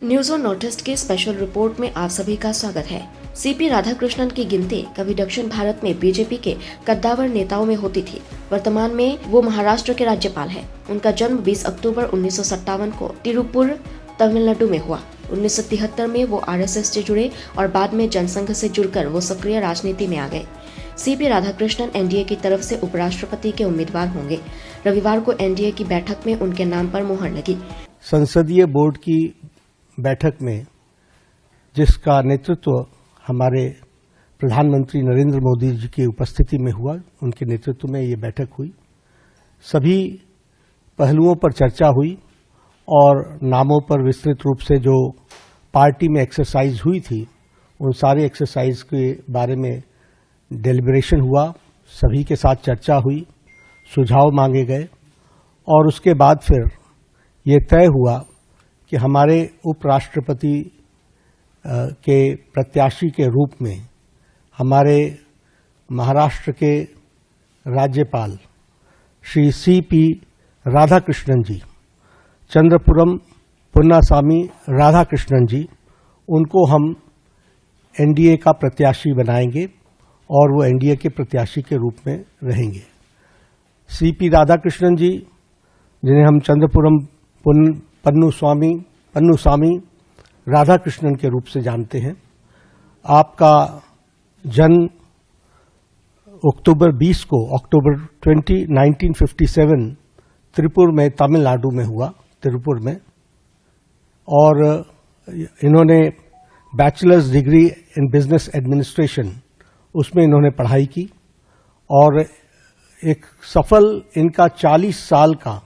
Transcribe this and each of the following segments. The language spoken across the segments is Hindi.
न्यूज ऑन नॉर्थ ईस्ट के स्पेशल रिपोर्ट में आप सभी का स्वागत है। सीपी राधाकृष्णन की गिनती कभी दक्षिण भारत में बीजेपी के कद्दावर नेताओं में होती थी। वर्तमान में वो महाराष्ट्र के राज्यपाल हैं। उनका जन्म 20 अक्टूबर 1957 को तिरुपुर तमिलनाडु में हुआ। 1973 में वो आरएसएस से जुड़े और बाद में जनसंघ से जुड़कर वो सक्रिय राजनीति में आ गए। सीपी राधाकृष्णन एनडीए की तरफ से उपराष्ट्रपति के उम्मीदवार होंगे। रविवार को एनडीए की बैठक में उनके नाम पर मुहर लगी। संसदीय बोर्ड की बैठक में जिसका नेतृत्व हमारे प्रधानमंत्री नरेंद्र मोदी जी की उपस्थिति में हुआ, उनके नेतृत्व में ये बैठक हुई। सभी पहलुओं पर चर्चा हुई और नामों पर विस्तृत रूप से जो पार्टी में एक्सरसाइज हुई थी, उन सारे एक्सरसाइज के बारे में डेलिब्रेशन हुआ। सभी के साथ चर्चा हुई, सुझाव मांगे गए और उसके बाद फिर ये तय हुआ कि हमारे उपराष्ट्रपति के प्रत्याशी के रूप में हमारे महाराष्ट्र के राज्यपाल श्री सीपी राधाकृष्णन जी, चंद्रपुरम पुन्नासामी राधाकृष्णन जी, उनको हम एनडीए का प्रत्याशी बनाएंगे और वो एनडीए के प्रत्याशी के रूप में रहेंगे। सीपी राधाकृष्णन जी, जिन्हें हम चंद्रपुरम पन्नुसामी राधाकृष्णन के रूप से जानते हैं, आपका जन्म अक्टूबर 20 1957 त्रिपुर में तमिलनाडु में हुआ, तिरुपुर में, और इन्होंने bachelors degree in business administration उसमें इन्होंने पढ़ाई की और एक सफल इनका 40 साल का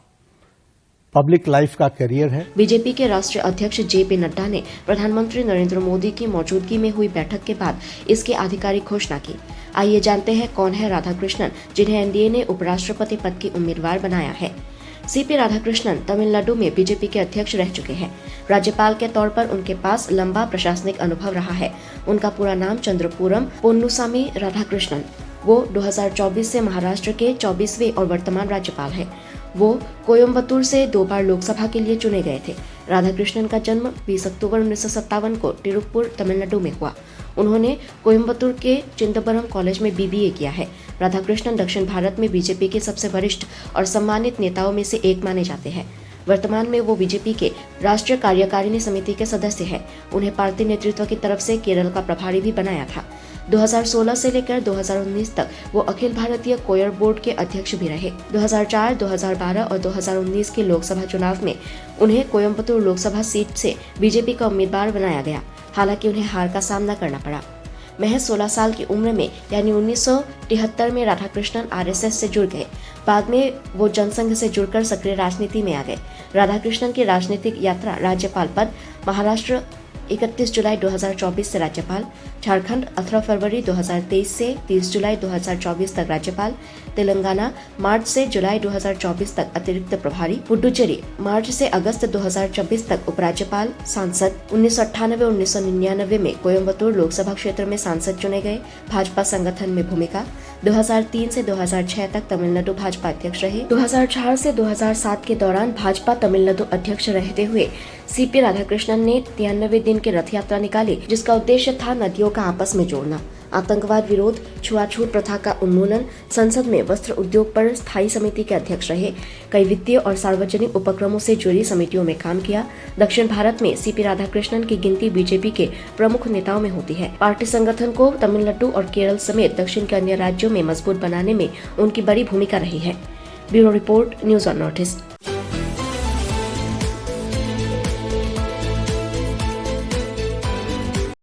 पब्लिक लाइफ का करियर है। बीजेपी के राष्ट्रीय अध्यक्ष जेपी नड्डा ने प्रधानमंत्री नरेंद्र मोदी की मौजूदगी में हुई बैठक के बाद इसकी आधिकारिक घोषणा की। आइए जानते हैं कौन है राधाकृष्णन, जिन्हें एनडीए ने उपराष्ट्रपति पद की उम्मीदवार बनाया है। सीपी राधाकृष्णन तमिलनाडु में बीजेपी के अध्यक्ष रह चुके हैं। राज्यपाल के तौर पर उनके पास लंबा प्रशासनिक अनुभव रहा है। उनका पूरा नाम चंद्रपुरम पोन्नुसामी राधाकृष्णन। वो 2024 से महाराष्ट्र के 24वें और वर्तमान राज्यपाल हैं। वो कोयम्बतूर से 2 बार लोकसभा के लिए चुने गए थे। राधाकृष्णन का जन्म 20 अक्टूबर 1957 को तिरुपुर तमिलनाडु में हुआ। उन्होंने कोयम्बतूर के चिदंबरम कॉलेज में बीबीए किया है। राधाकृष्णन दक्षिण भारत में बीजेपी के सबसे वरिष्ठ और सम्मानित नेताओं में से एक माने जाते हैं। वर्तमान में वो बीजेपी के राष्ट्रीय कार्यकारिणी समिति के सदस्य हैं। उन्हें पार्टी नेतृत्व की तरफ से केरल का प्रभारी भी बनाया था। 2016 से लेकर 2019 तक वो अखिल भारतीय कोयर बोर्ड के अध्यक्ष भी रहे। 2004, 2012 और 2019 के लोकसभा चुनाव में उन्हें कोयम्बतूर लोकसभा सीट से बीजेपी का उम्मीदवार बनाया गया। हालांकि उन्हें हार का सामना करना पड़ा। महज 16 साल की उम्र में यानी 1973 में राधाकृष्णन आरएसएस से जुड़ गए। बाद में वो जनसंघ से जुड़कर सक्रिय राजनीति में आ गए। राधाकृष्णन की राजनीतिक यात्रा राज्यपाल पद, महाराष्ट्र 31 जुलाई 2024 से राज्यपाल, झारखंड 18 फरवरी 2023 से 30 जुलाई 2024 तक राज्यपाल, तेलंगाना मार्च से जुलाई 2024 तक अतिरिक्त प्रभारी, पुडुचेरी मार्च से अगस्त 2024 तक उपराज्यपाल, सांसद। 1998-1999 में कोयम्बतूर लोकसभा क्षेत्र में सांसद चुने गए। भाजपा संगठन में भूमिका। 2003 से 2006 तक तमिलनाडु भाजपा अध्यक्ष रहे। 2004 से 2007 के दौरान भाजपा तमिलनाडु अध्यक्ष रहते हुए सीपी राधाकृष्णन ने 93 दिन की रथ यात्रा निकाली, जिसका उद्देश्य था नदियों का आपस में जोड़ना, आतंकवाद विरोध, छुआछूत प्रथा का उन्मूलन। संसद में वस्त्र उद्योग पर स्थायी समिति के अध्यक्ष रहे। कई वित्तीय और सार्वजनिक उपक्रमों से जुड़ी समितियों में काम किया। दक्षिण भारत में सीपी राधाकृष्णन की गिनती बीजेपी के प्रमुख नेताओं में होती है। पार्टी संगठन को तमिलनाडु और केरल समेत दक्षिण के अन्य राज्यों में मजबूत बनाने में उनकी बड़ी भूमिका रही है। Bureau report, news on north east.